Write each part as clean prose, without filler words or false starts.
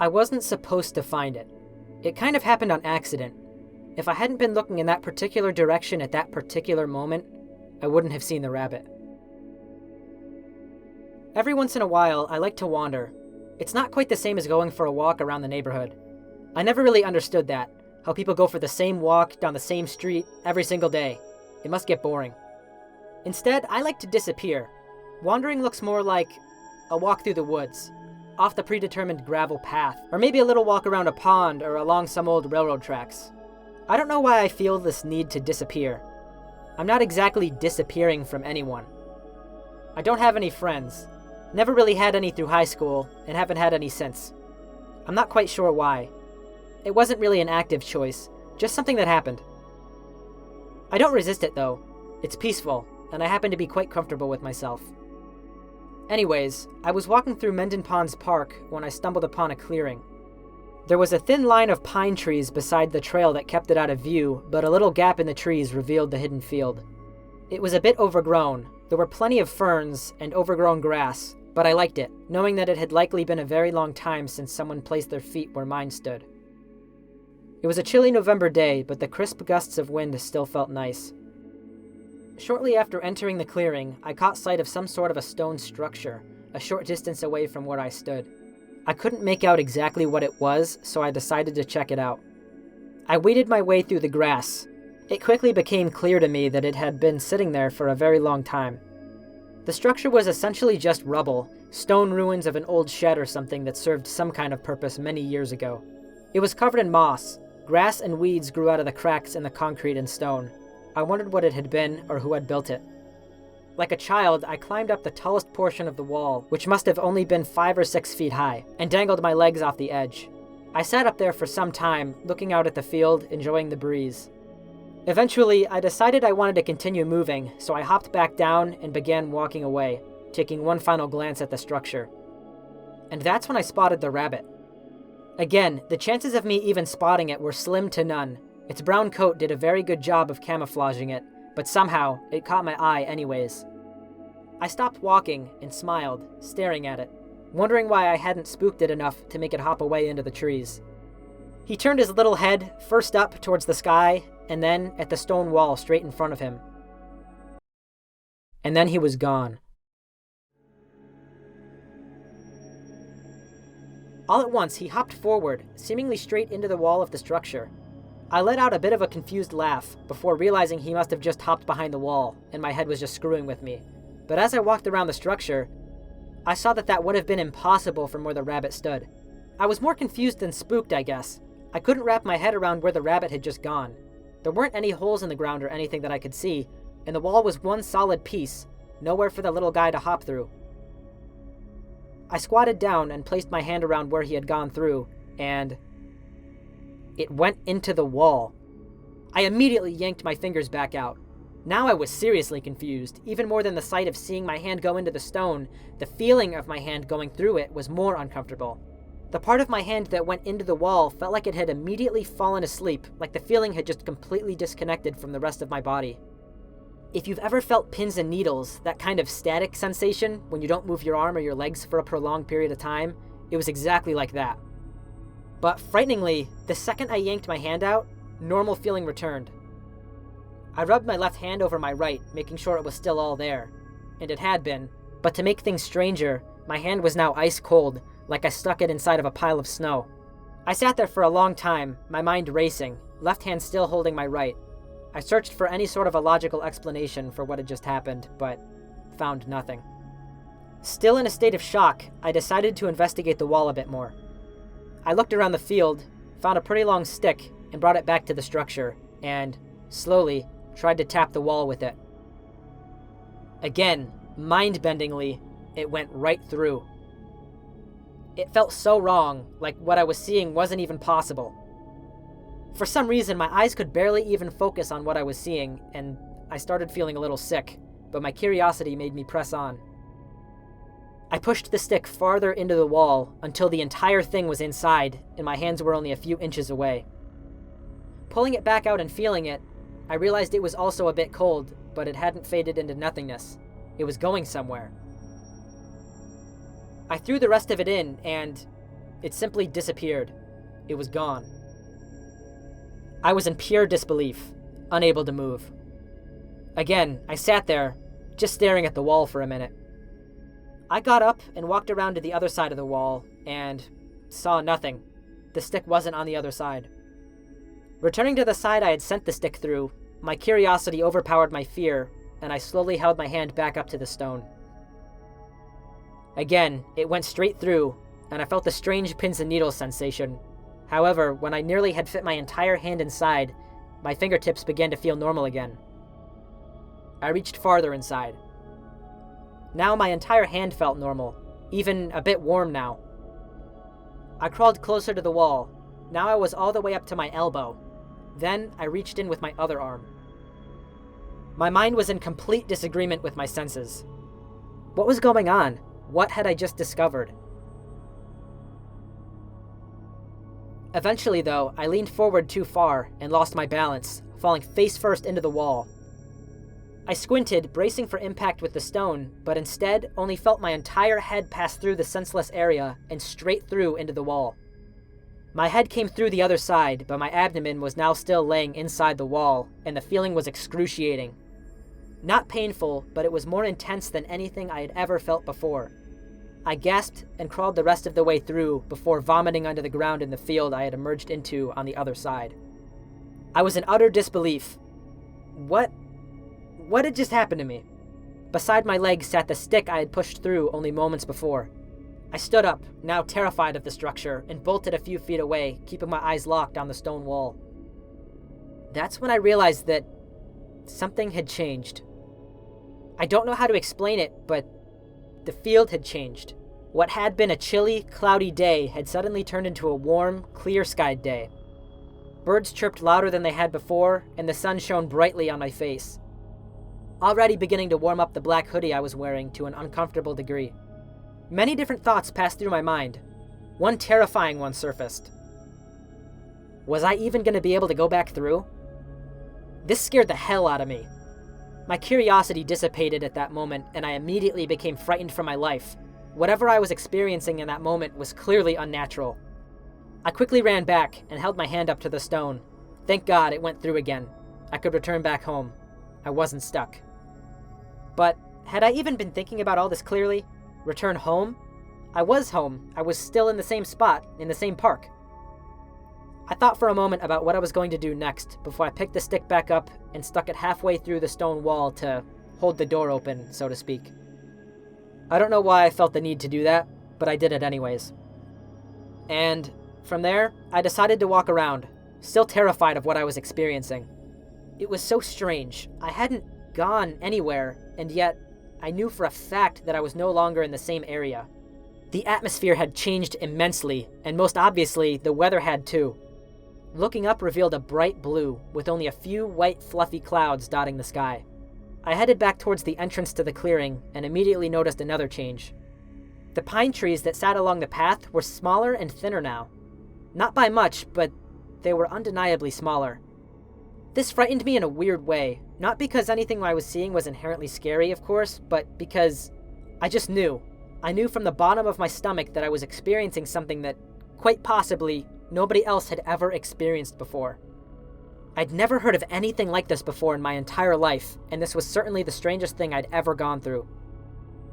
I wasn't supposed to find it. It kind of happened on accident. If I hadn't been looking in that particular direction at that particular moment, I wouldn't have seen the rabbit. Every once in a while, I like to wander. It's not quite the same as going for a walk around the neighborhood. I never really understood that, how people go for the same walk down the same street every single day. It must get boring. Instead, I like to disappear. Wandering looks more like a walk through the woods, off the predetermined gravel path, or maybe a little walk around a pond or along some old railroad tracks. I don't know why I feel this need to disappear. I'm not exactly disappearing from anyone. I don't have any friends. Never really had any through high school, and haven't had any since. I'm not quite sure why. It wasn't really an active choice, just something that happened. I don't resist it though. It's peaceful, and I happen to be quite comfortable with myself. Anyways, I was walking through Mendon Ponds Park when I stumbled upon a clearing. There was a thin line of pine trees beside the trail that kept it out of view, but a little gap in the trees revealed the hidden field. It was a bit overgrown. There were plenty of ferns and overgrown grass, but I liked it, knowing that it had likely been a very long time since someone placed their feet where mine stood. It was a chilly November day, but the crisp gusts of wind still felt nice. Shortly after entering the clearing, I caught sight of some sort of a stone structure, a short distance away from where I stood. I couldn't make out exactly what it was, so I decided to check it out. I waded my way through the grass. It quickly became clear to me that it had been sitting there for a very long time. The structure was essentially just rubble, stone ruins of an old shed or something that served some kind of purpose many years ago. It was covered in moss. Grass and weeds grew out of the cracks in the concrete and stone. I wondered what it had been or who had built it. Like a child, I climbed up the tallest portion of the wall, which must have only been 5 or 6 feet high, and dangled my legs off the edge. I sat up there for some time, looking out at the field, enjoying the breeze. Eventually, I decided I wanted to continue moving, so I hopped back down and began walking away, taking one final glance at the structure. And that's when I spotted the rabbit. Again, the chances of me even spotting it were slim to none. Its brown coat did a very good job of camouflaging it, but somehow, it caught my eye anyways. I stopped walking and smiled, staring at it, wondering why I hadn't spooked it enough to make it hop away into the trees. He turned his little head first up towards the sky, and then at the stone wall straight in front of him. And then he was gone. All at once, he hopped forward, seemingly straight into the wall of the structure. I let out a bit of a confused laugh before realizing he must have just hopped behind the wall, and my head was just screwing with me. But as I walked around the structure, I saw that would have been impossible from where the rabbit stood. I was more confused than spooked, I guess. I couldn't wrap my head around where the rabbit had just gone. There weren't any holes in the ground or anything that I could see, and the wall was one solid piece, nowhere for the little guy to hop through. I squatted down and placed my hand around where he had gone through, and it went into the wall. I immediately yanked my fingers back out. Now I was seriously confused. Even more than the sight of seeing my hand go into the stone, the feeling of my hand going through it was more uncomfortable. The part of my hand that went into the wall felt like it had immediately fallen asleep, like the feeling had just completely disconnected from the rest of my body. If you've ever felt pins and needles, that kind of static sensation when you don't move your arm or your legs for a prolonged period of time, it was exactly like that. But frighteningly, the second I yanked my hand out, normal feeling returned. I rubbed my left hand over my right, making sure it was still all there. And it had been, but to make things stranger, my hand was now ice cold, like I stuck it inside of a pile of snow. I sat there for a long time, my mind racing, left hand still holding my right. I searched for any sort of a logical explanation for what had just happened, but found nothing. Still in a state of shock, I decided to investigate the wall a bit more. I looked around the field, found a pretty long stick, and brought it back to the structure, and, slowly, tried to tap the wall with it. Again, mind-bendingly, it went right through. It felt so wrong, like what I was seeing wasn't even possible. For some reason, my eyes could barely even focus on what I was seeing, and I started feeling a little sick, but my curiosity made me press on. I pushed the stick farther into the wall until the entire thing was inside, and my hands were only a few inches away. Pulling it back out and feeling it, I realized it was also a bit cold, but it hadn't faded into nothingness. It was going somewhere. I threw the rest of it in, and It simply disappeared. It was gone. I was in pure disbelief, unable to move. Again, I sat there, just staring at the wall for a minute. I got up and walked around to the other side of the wall, and saw nothing. The stick wasn't on the other side. Returning to the side I had sent the stick through, my curiosity overpowered my fear, and I slowly held my hand back up to the stone. Again, it went straight through, and I felt a strange pins and needles sensation. However, when I nearly had fit my entire hand inside, my fingertips began to feel normal again. I reached farther inside. Now my entire hand felt normal, even a bit warm now. I crawled closer to the wall. Now I was all the way up to my elbow. Then I reached in with my other arm. My mind was in complete disagreement with my senses. What was going on? What had I just discovered? Eventually, though, I leaned forward too far and lost my balance, falling face first into the wall. I squinted, bracing for impact with the stone, but instead only felt my entire head pass through the senseless area and straight through into the wall. My head came through the other side, but my abdomen was now still laying inside the wall, and the feeling was excruciating. Not painful, but it was more intense than anything I had ever felt before. I gasped and crawled the rest of the way through before vomiting onto the ground in the field I had emerged into on the other side. I was in utter disbelief. What had just happened to me? Beside my legs sat the stick I had pushed through only moments before. I stood up, now terrified of the structure, and bolted a few feet away, keeping my eyes locked on the stone wall. That's when I realized that something had changed. I don't know how to explain it, but the field had changed. What had been a chilly, cloudy day had suddenly turned into a warm, clear-skied day. Birds chirped louder than they had before, and the sun shone brightly on my face, already beginning to warm up the black hoodie I was wearing to an uncomfortable degree. Many different thoughts passed through my mind. One terrifying one surfaced. Was I even going to be able to go back through? This scared the hell out of me. My curiosity dissipated at that moment, and I immediately became frightened for my life. Whatever I was experiencing in that moment was clearly unnatural. I quickly ran back and held my hand up to the stone. Thank God it went through again. I could return back home. I wasn't stuck. But had I even been thinking about all this clearly? Return home? I was home. I was still in the same spot, in the same park. I thought for a moment about what I was going to do next before I picked the stick back up and stuck it halfway through the stone wall to hold the door open, so to speak. I don't know why I felt the need to do that, but I did it anyways. And from there, I decided to walk around, still terrified of what I was experiencing. It was so strange. I hadn't gone anywhere, and yet I knew for a fact that I was no longer in the same area. The atmosphere had changed immensely, and most obviously, the weather had too. Looking up revealed a bright blue, with only a few white fluffy clouds dotting the sky. I headed back towards the entrance to the clearing, and immediately noticed another change. The pine trees that sat along the path were smaller and thinner now. Not by much, but they were undeniably smaller. This frightened me in a weird way, not because anything I was seeing was inherently scary, of course, but because I just knew. I knew from the bottom of my stomach that I was experiencing something that, quite possibly, nobody else had ever experienced before. I'd never heard of anything like this before in my entire life, and this was certainly the strangest thing I'd ever gone through.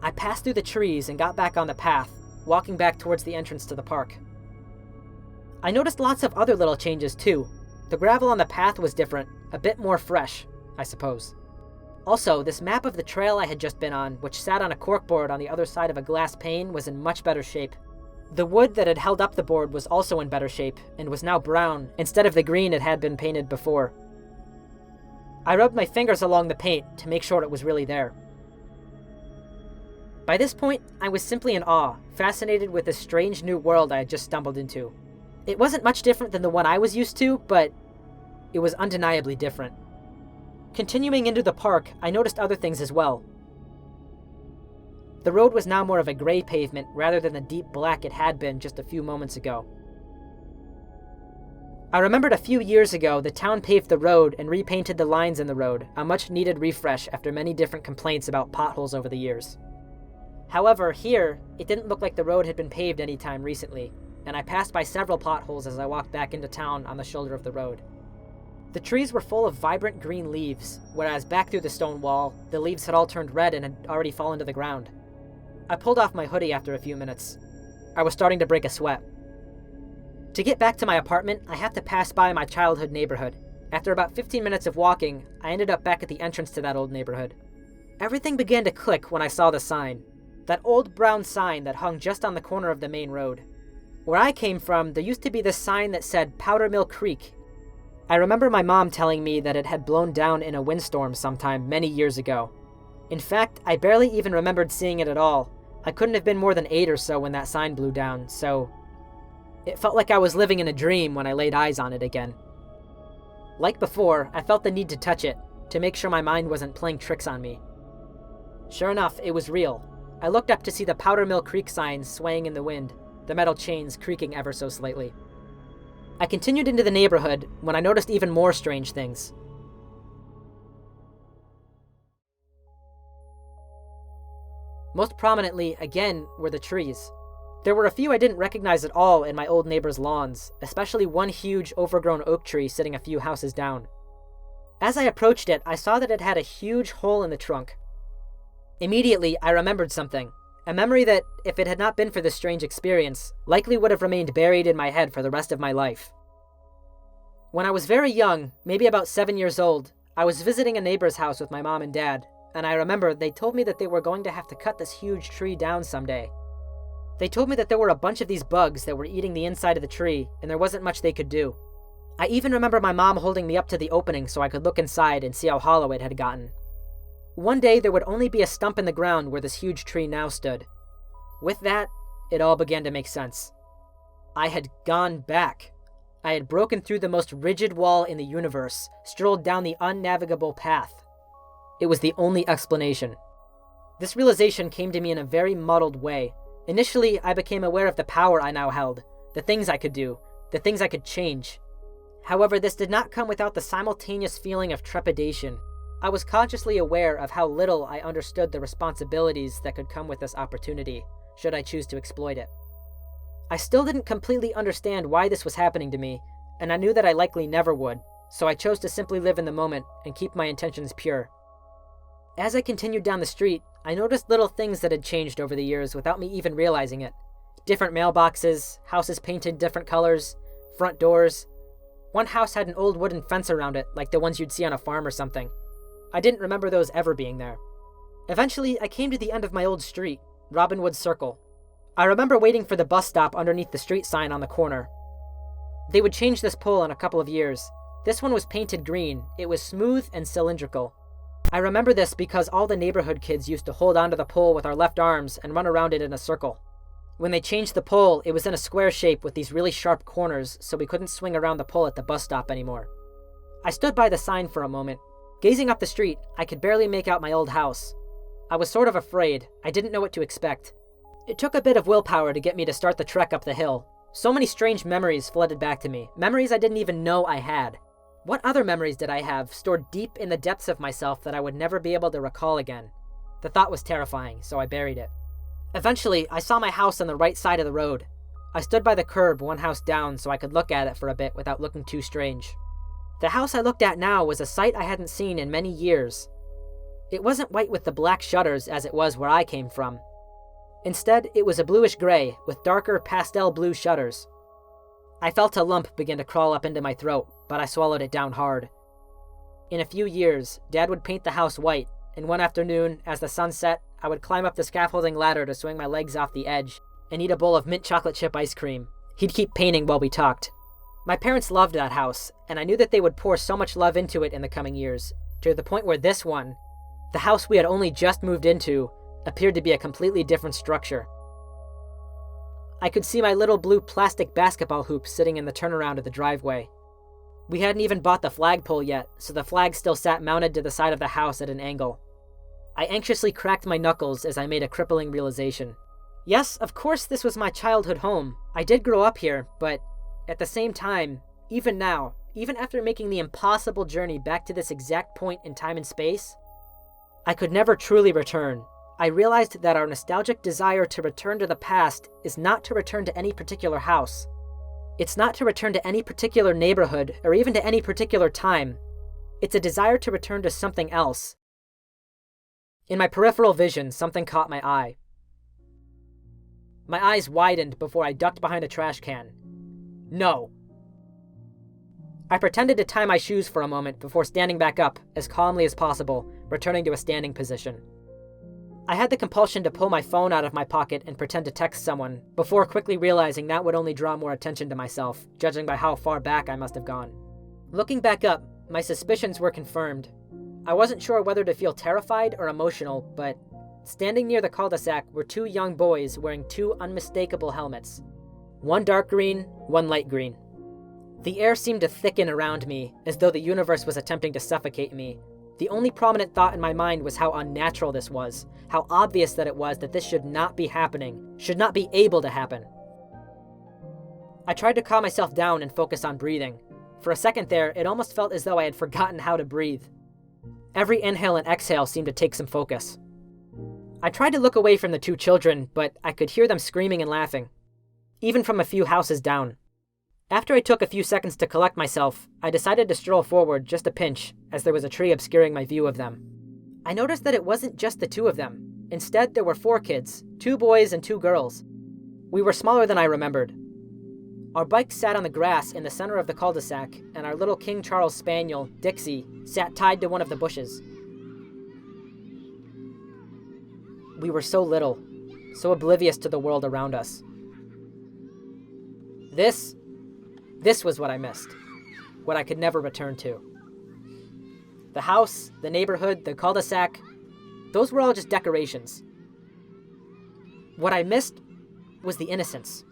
I passed through the trees and got back on the path, walking back towards the entrance to the park. I noticed lots of other little changes too. The gravel on the path was different, a bit more fresh, I suppose. Also, this map of the trail I had just been on, which sat on a corkboard on the other side of a glass pane, was in much better shape. The wood that had held up the board was also in better shape, and was now brown, instead of the green it had been painted before. I rubbed my fingers along the paint to make sure it was really there. By this point, I was simply in awe, fascinated with this strange new world I had just stumbled into. It wasn't much different than the one I was used to, but it was undeniably different. Continuing into the park, I noticed other things as well. The road was now more of a gray pavement rather than the deep black it had been just a few moments ago. I remembered a few years ago the town paved the road and repainted the lines in the road, a much needed refresh after many different complaints about potholes over the years. However, here, it didn't look like the road had been paved anytime recently, and I passed by several potholes as I walked back into town on the shoulder of the road. The trees were full of vibrant green leaves, whereas back through the stone wall, the leaves had all turned red and had already fallen to the ground. I pulled off my hoodie after a few minutes. I was starting to break a sweat. To get back to my apartment, I had to pass by my childhood neighborhood. After about 15 minutes of walking, I ended up back at the entrance to that old neighborhood. Everything began to click when I saw the sign. That old brown sign that hung just on the corner of the main road. Where I came from, there used to be this sign that said Powder Mill Creek. I remember my mom telling me that it had blown down in a windstorm sometime many years ago. In fact, I barely even remembered seeing it at all. I couldn't have been more than 8 or so when that sign blew down, so it felt like I was living in a dream when I laid eyes on it again. Like before, I felt the need to touch it, to make sure my mind wasn't playing tricks on me. Sure enough, it was real. I looked up to see the Powder Mill Creek sign swaying in the wind, the metal chains creaking ever so slightly. I continued into the neighborhood when I noticed even more strange things. Most prominently, again, were the trees. There were a few I didn't recognize at all in my old neighbor's lawns, especially one huge, overgrown oak tree sitting a few houses down. As I approached it, I saw that it had a huge hole in the trunk. Immediately, I remembered something. A memory that, if it had not been for this strange experience, likely would have remained buried in my head for the rest of my life. When I was very young, maybe about 7 years old, I was visiting a neighbor's house with my mom and dad, and I remember they told me that they were going to have to cut this huge tree down someday. They told me that there were a bunch of these bugs that were eating the inside of the tree, and there wasn't much they could do. I even remember my mom holding me up to the opening so I could look inside and see how hollow it had gotten. One day there would only be a stump in the ground where this huge tree now stood. With that, it all began to make sense. I had gone back. I had broken through the most rigid wall in the universe, strolled down the unnavigable path. It was the only explanation. This realization came to me in a very muddled way. Initially, I became aware of the power I now held, the things I could do, the things I could change. However, this did not come without the simultaneous feeling of trepidation. I was consciously aware of how little I understood the responsibilities that could come with this opportunity, should I choose to exploit it. I still didn't completely understand why this was happening to me, and I knew that I likely never would, so I chose to simply live in the moment and keep my intentions pure. As I continued down the street, I noticed little things that had changed over the years without me even realizing it. Different mailboxes, houses painted different colors, front doors. One house had an old wooden fence around it, like the ones you'd see on a farm or something. I didn't remember those ever being there. Eventually, I came to the end of my old street, Robin Wood Circle. I remember waiting for the bus stop underneath the street sign on the corner. They would change this pole in a couple of years. This one was painted green. It was smooth and cylindrical. I remember this because all the neighborhood kids used to hold onto the pole with our left arms and run around it in a circle. When they changed the pole, it was in a square shape with these really sharp corners, so we couldn't swing around the pole at the bus stop anymore. I stood by the sign for a moment. Gazing up the street, I could barely make out my old house. I was sort of afraid. I didn't know what to expect. It took a bit of willpower to get me to start the trek up the hill. So many strange memories flooded back to me, memories I didn't even know I had. What other memories did I have stored deep in the depths of myself that I would never be able to recall again? The thought was terrifying, so I buried it. Eventually, I saw my house on the right side of the road. I stood by the curb one house down so I could look at it for a bit without looking too strange. The house I looked at now was a sight I hadn't seen in many years. It wasn't white with the black shutters as it was where I came from. Instead, it was a bluish gray with darker pastel blue shutters. I felt a lump begin to crawl up into my throat, but I swallowed it down hard. In a few years, Dad would paint the house white, and one afternoon, as the sun set, I would climb up the scaffolding ladder to swing my legs off the edge and eat a bowl of mint chocolate chip ice cream. He'd keep painting while we talked. My parents loved that house, and I knew that they would pour so much love into it in the coming years, to the point where this one, the house we had only just moved into, appeared to be a completely different structure. I could see my little blue plastic basketball hoop sitting in the turnaround of the driveway. We hadn't even bought the flagpole yet, so the flag still sat mounted to the side of the house at an angle. I anxiously cracked my knuckles as I made a crippling realization. Yes, of course this was my childhood home. I did grow up here, but at the same time, even now, even after making the impossible journey back to this exact point in time and space, I could never truly return. I realized that our nostalgic desire to return to the past is not to return to any particular house. It's not to return to any particular neighborhood or even to any particular time. It's a desire to return to something else. In my peripheral vision, something caught my eye. My eyes widened before I ducked behind a trash can. No. I pretended to tie my shoes for a moment before standing back up as calmly as possible, returning to a standing position. I had the compulsion to pull my phone out of my pocket and pretend to text someone, before quickly realizing that would only draw more attention to myself, judging by how far back I must have gone. Looking back up, my suspicions were confirmed. I wasn't sure whether to feel terrified or emotional, but standing near the cul-de-sac were two young boys wearing two unmistakable helmets. One dark green, one light green. The air seemed to thicken around me, as though the universe was attempting to suffocate me. The only prominent thought in my mind was how unnatural this was, how obvious that it was that this should not be happening, should not be able to happen. I tried to calm myself down and focus on breathing. For a second there, it almost felt as though I had forgotten how to breathe. Every inhale and exhale seemed to take some focus. I tried to look away from the two children, but I could hear them screaming and laughing, even from a few houses down. After I took a few seconds to collect myself, I decided to stroll forward just a pinch, as there was a tree obscuring my view of them. I noticed that it wasn't just the two of them. Instead, there were 4 kids, 2 boys and 2 girls. We were smaller than I remembered. Our bike sat on the grass in the center of the cul-de-sac, and our little King Charles Spaniel, Dixie, sat tied to one of the bushes. We were so little, so oblivious to the world around us. This was what I missed, what I could never return to. The house, the neighborhood, the cul-de-sac, those were all just decorations. What I missed was the innocence.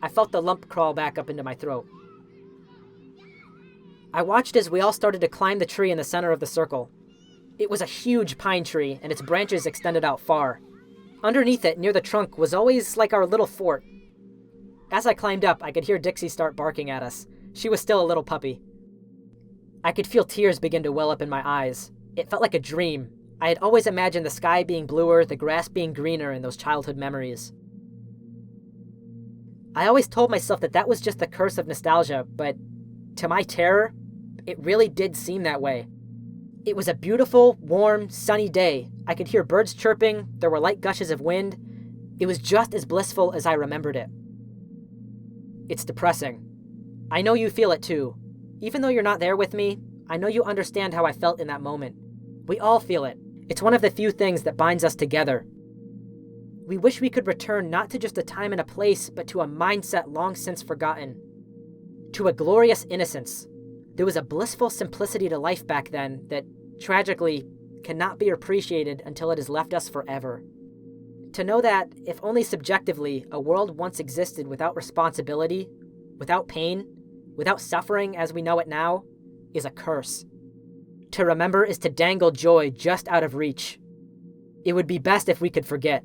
I felt the lump crawl back up into my throat. I watched as we all started to climb the tree in the center of the circle. It was a huge pine tree, and its branches extended out far. Underneath it, near the trunk, was always like our little fort. As I climbed up, I could hear Dixie start barking at us. She was still a little puppy. I could feel tears begin to well up in my eyes. It felt like a dream. I had always imagined the sky being bluer, the grass being greener in those childhood memories. I always told myself that that was just the curse of nostalgia, but to my terror, it really did seem that way. It was a beautiful, warm, sunny day. I could hear birds chirping, there were light gushes of wind. It was just as blissful as I remembered it. It's depressing. I know you feel it too. Even though you're not there with me, I know you understand how I felt in that moment. We all feel it. It's one of the few things that binds us together. We wish we could return not to just a time and a place, but to a mindset long since forgotten. To a glorious innocence. There was a blissful simplicity to life back then that, tragically, cannot be appreciated until it has left us forever. To know that, if only subjectively, a world once existed without responsibility, without pain, without suffering as we know it now, is a curse. To remember is to dangle joy just out of reach. It would be best if we could forget.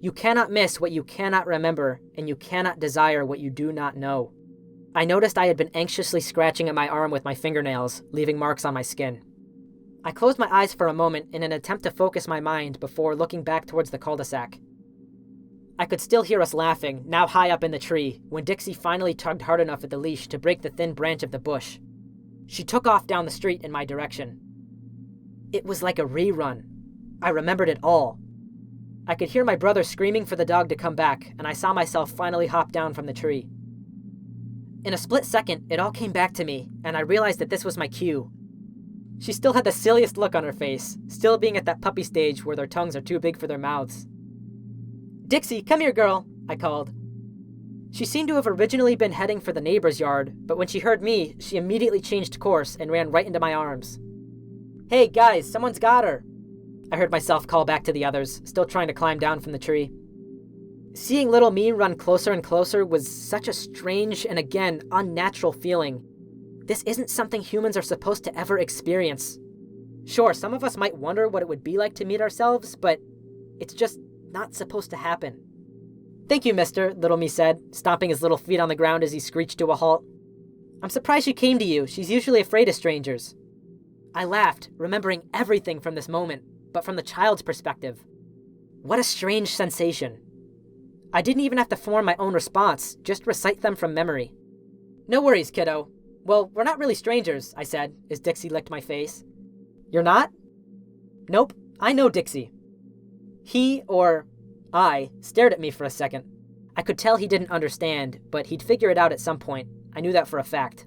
You cannot miss what you cannot remember, and you cannot desire what you do not know. I noticed I had been anxiously scratching at my arm with my fingernails, leaving marks on my skin. I closed my eyes for a moment in an attempt to focus my mind before looking back towards the cul-de-sac. I could still hear us laughing, now high up in the tree, when Dixie finally tugged hard enough at the leash to break the thin branch of the bush. She took off down the street in my direction. It was like a rerun. I remembered it all. I could hear my brother screaming for the dog to come back, and I saw myself finally hop down from the tree. In a split second, it all came back to me, and I realized that this was my cue. She still had the silliest look on her face, still being at that puppy stage where their tongues are too big for their mouths. "Dixie, come here, girl," I called. She seemed to have originally been heading for the neighbor's yard, but when she heard me, she immediately changed course and ran right into my arms. "Hey, guys, someone's got her," I heard myself call back to the others, still trying to climb down from the tree. Seeing little me run closer and closer was such a strange and, again, unnatural feeling. This isn't something humans are supposed to ever experience. Sure, some of us might wonder what it would be like to meet ourselves, but it's just not supposed to happen. "Thank you, mister," little me said, stomping his little feet on the ground as he screeched to a halt. "I'm surprised she came to you. She's usually afraid of strangers." I laughed, remembering everything from this moment, but from the child's perspective. What a strange sensation. I didn't even have to form my own response, just recite them from memory. No worries, kiddo. Well, we're not really strangers, I said, as Dixie licked my face. You're not? Nope, I know Dixie. He, or I, stared at me for a second. I could tell he didn't understand, but he'd figure it out at some point. I knew that for a fact.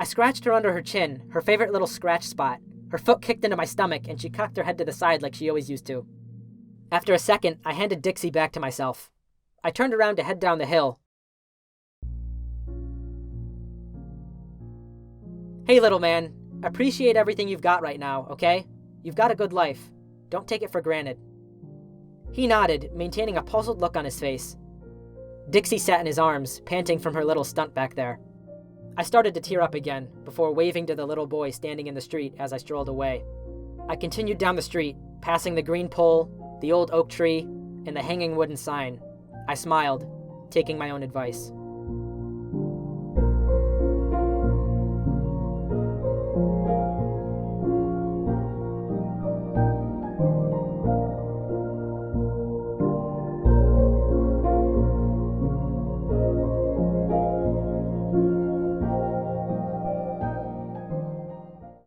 I scratched her under her chin, her favorite little scratch spot. Her foot kicked into my stomach, and she cocked her head to the side like she always used to. After a second, I handed Dixie back to myself. I turned around to head down the hill. Hey, little man. Appreciate everything you've got right now, okay? You've got a good life. Don't take it for granted. He nodded, maintaining a puzzled look on his face. Dixie sat in his arms, panting from her little stunt back there. I started to tear up again, before waving to the little boy standing in the street as I strolled away. I continued down the street, passing the green pole, the old oak tree, and the hanging wooden sign. I smiled, taking my own advice.